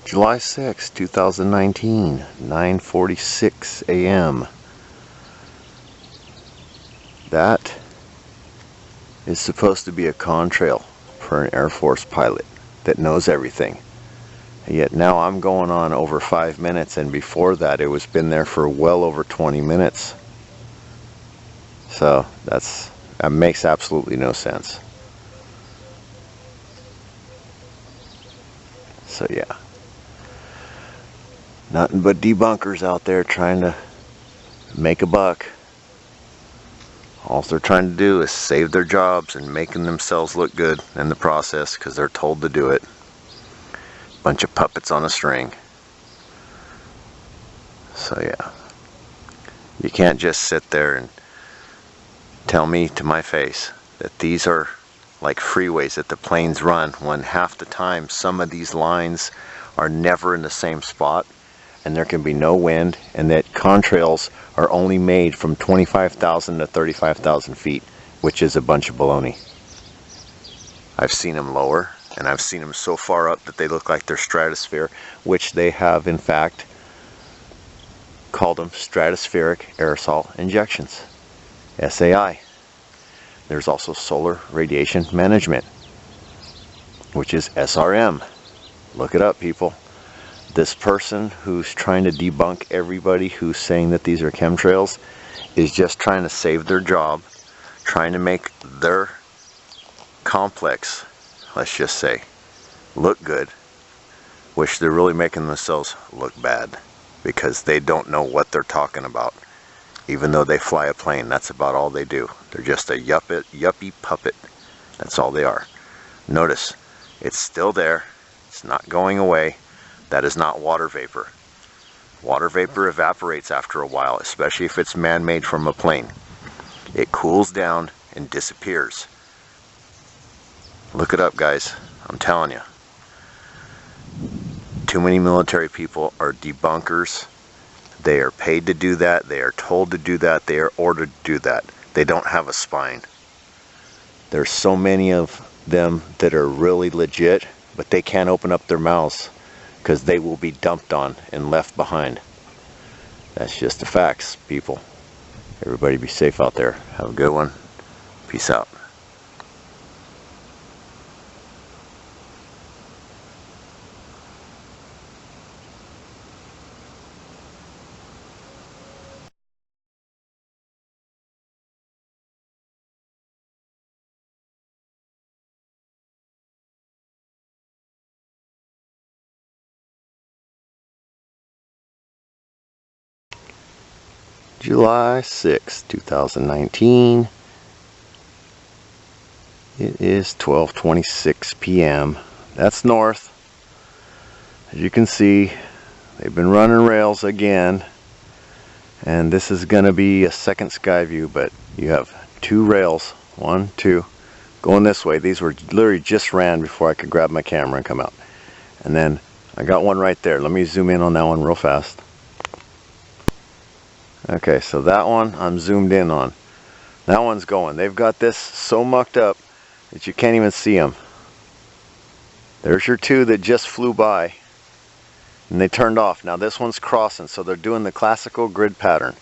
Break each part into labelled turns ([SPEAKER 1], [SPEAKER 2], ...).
[SPEAKER 1] July 6, 2019, 9:46 a.m. That is supposed to be a contrail for an Air Force pilot that knows everything. Yet now I'm going on over 5 minutes, and before that it was been there for well over 20 minutes. So that makes absolutely no sense. So yeah. Nothing but debunkers out there trying to make a buck. All they're trying to do is save their jobs and making themselves look good in the process because they're told to do it. Bunch of puppets on a string. So yeah. You can't just sit there and tell me to my face that these are like freeways that the planes run, when half the time some of these lines are never in the same spot and there can be no wind, and that contrails are only made from 25,000 to 35,000 feet, which is a bunch of baloney. I've seen them lower, and I've seen them so far up that they look like they're stratosphere, which they have in fact called them stratospheric aerosol injections, SAI. There's also solar radiation management, which is SRM. Look it up, people. This person who's trying to debunk everybody who's saying that these are chemtrails is just trying to save their job, trying to make their complex, let's just say, look good, which they're really making themselves look bad because they don't know what they're talking about. Even though they fly a plane, that's about all they do. They're just a yuppie puppet. That's all they are. Notice, it's still there. It's not going away. That is not water vapor. Water vapor evaporates after a while, especially if it's man-made from a plane. It cools down and disappears. Look it up, guys. I'm telling you. Too many military people are debunkers. They are paid to do that. They are told to do that. They are ordered to do that. They don't have a spine. There's so many of them that are really legit, but they can't open up their mouths because they will be dumped on and left behind. That's just the facts, people. Everybody be safe out there. Have a good one. Peace out. July 6, 2019. It is 12:26 p.m. That's north. As you can see, they've been running rails again. And this is going to be a second sky view, but you have two rails, 1, 2, going this way. These were literally just ran before I could grab my camera and come out. And then I got one right there. Let me zoom in on that one real fast. Okay, so that one I'm zoomed in on. That one's going. They've got this so mucked up that you can't even see them. There's your two that just flew by and they turned off. Now this one's crossing, so they're doing the classical grid pattern.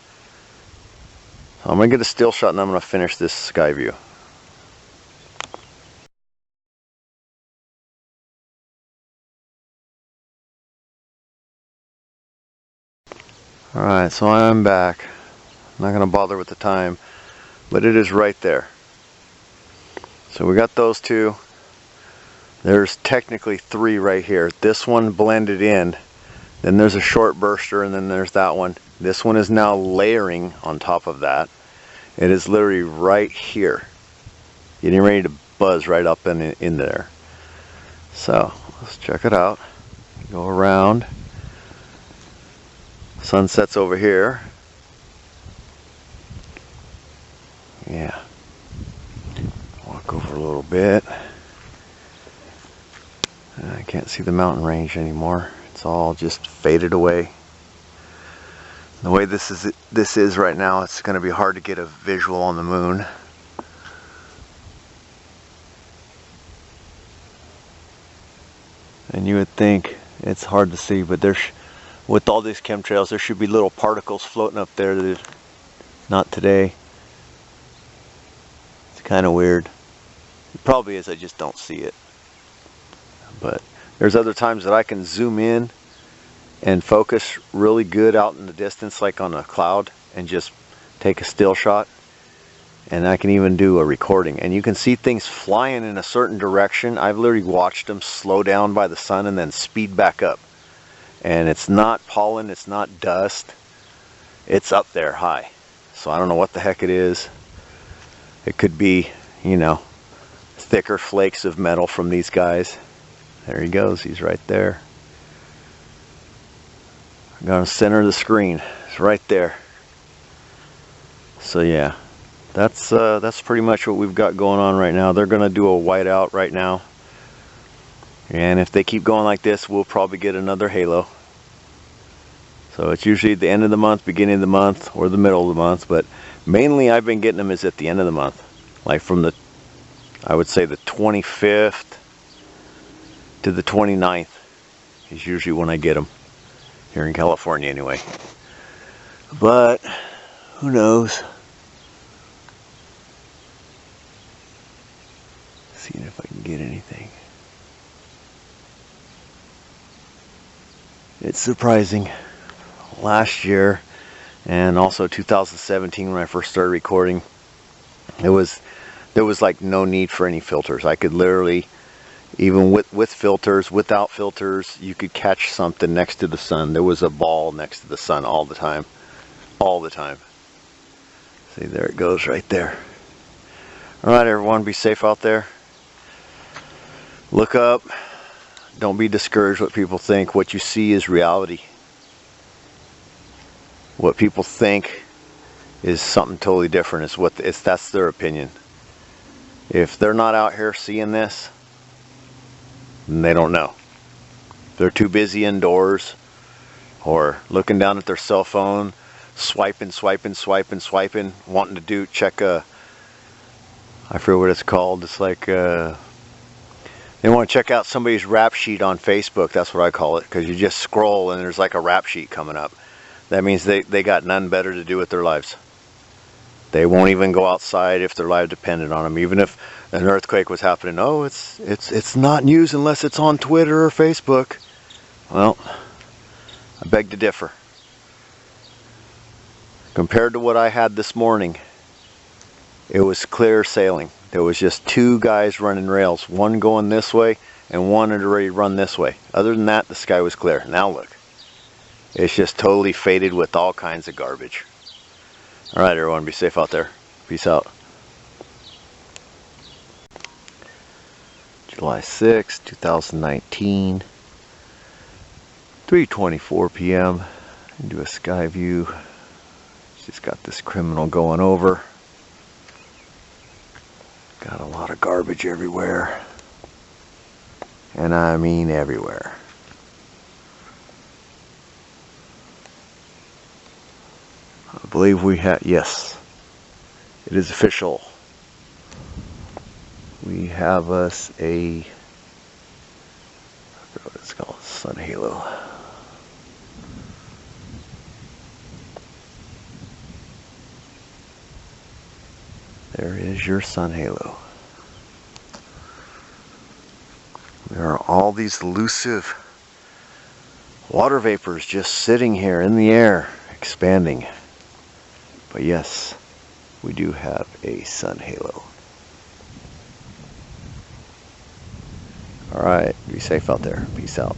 [SPEAKER 1] So I'm going to get a still shot and I'm going to finish this sky view. Alright, so I'm back. I'm not going to bother with the time, but it is right there. So we got those two. There's technically three right here. This one blended in. Then there's a short burster, and then there's that one. This one is now layering on top of that. It is literally right here, getting ready to buzz right up in there. So let's check it out. Go around. Sunset's over here. Yeah. Walk over a little bit. I can't see the mountain range anymore. It's all just faded away. The way this is right now, it's going to be hard to get a visual on the moon. And you would think It's hard to see, but there's, with all these chemtrails, there should be little particles floating up there that not today. It's kind of weird. It probably is, I just don't see it. But there's other times that I can zoom in and focus really good out in the distance, like on a cloud, and just take a still shot. And I can even do a recording, and you can see things flying in a certain direction. I've literally watched them slow down by the sun and then speed back up. And it's not pollen, it's not dust, it's up there high. So I don't know what the heck it is. It could be, you know, thicker flakes of metal from these guys. There he goes, he's right there. I'm gonna center the screen, it's right there. So yeah. That's pretty much what we've got going on right now. They're going to do a whiteout right now. And if they keep going like this, we'll probably get another halo. So it's usually at the end of the month, beginning of the month, or the middle of the month. But mainly I've been getting them is at the end of the month. Like from the, I would say the 25th to the 29th is usually when I get them. Here in California anyway. But who knows? Seeing if I can get anything. It's surprising. Last year and also 2017 when I first started recording, there was like no need for any filters. I could literally, even with filters, without filters, you could catch something next to the sun. There was a ball next to the sun all the time. All the time. See, there it goes right there. Alright everyone, be safe out there. Look up. Don't be discouraged what people think. What you see is reality. What people think is something totally different. That's their opinion. If they're not out here seeing this, then they don't know. They're too busy indoors or looking down at their cell phone, swiping, wanting to check a, I forget what it's called. It's like they want to check out somebody's rap sheet on Facebook. That's what I call it, because you just scroll and there's like a rap sheet coming up. That means they got none better to do with their lives. They won't even go outside if their life depended on them. Even if an earthquake was happening, oh, it's not news unless it's on Twitter or Facebook. Well, I beg to differ. Compared to what I had this morning, it was clear sailing. There was just two guys running rails, one going this way and one had already run this way. Other than that, the sky was clear. Now look, it's just totally faded with all kinds of garbage. Alright everyone, be safe out there. Peace out. July 6, 2019, 3:24 p.m. Do a sky view. Just got this criminal going over. Got a lot of garbage everywhere. And I mean everywhere. I believe we have, yes, it is official. We have us a, I forget what it's called, sun halo. There is your sun halo. There are all these elusive water vapors just sitting here in the air, expanding. But yes, we do have a sun halo. Alright, be safe out there. Peace out.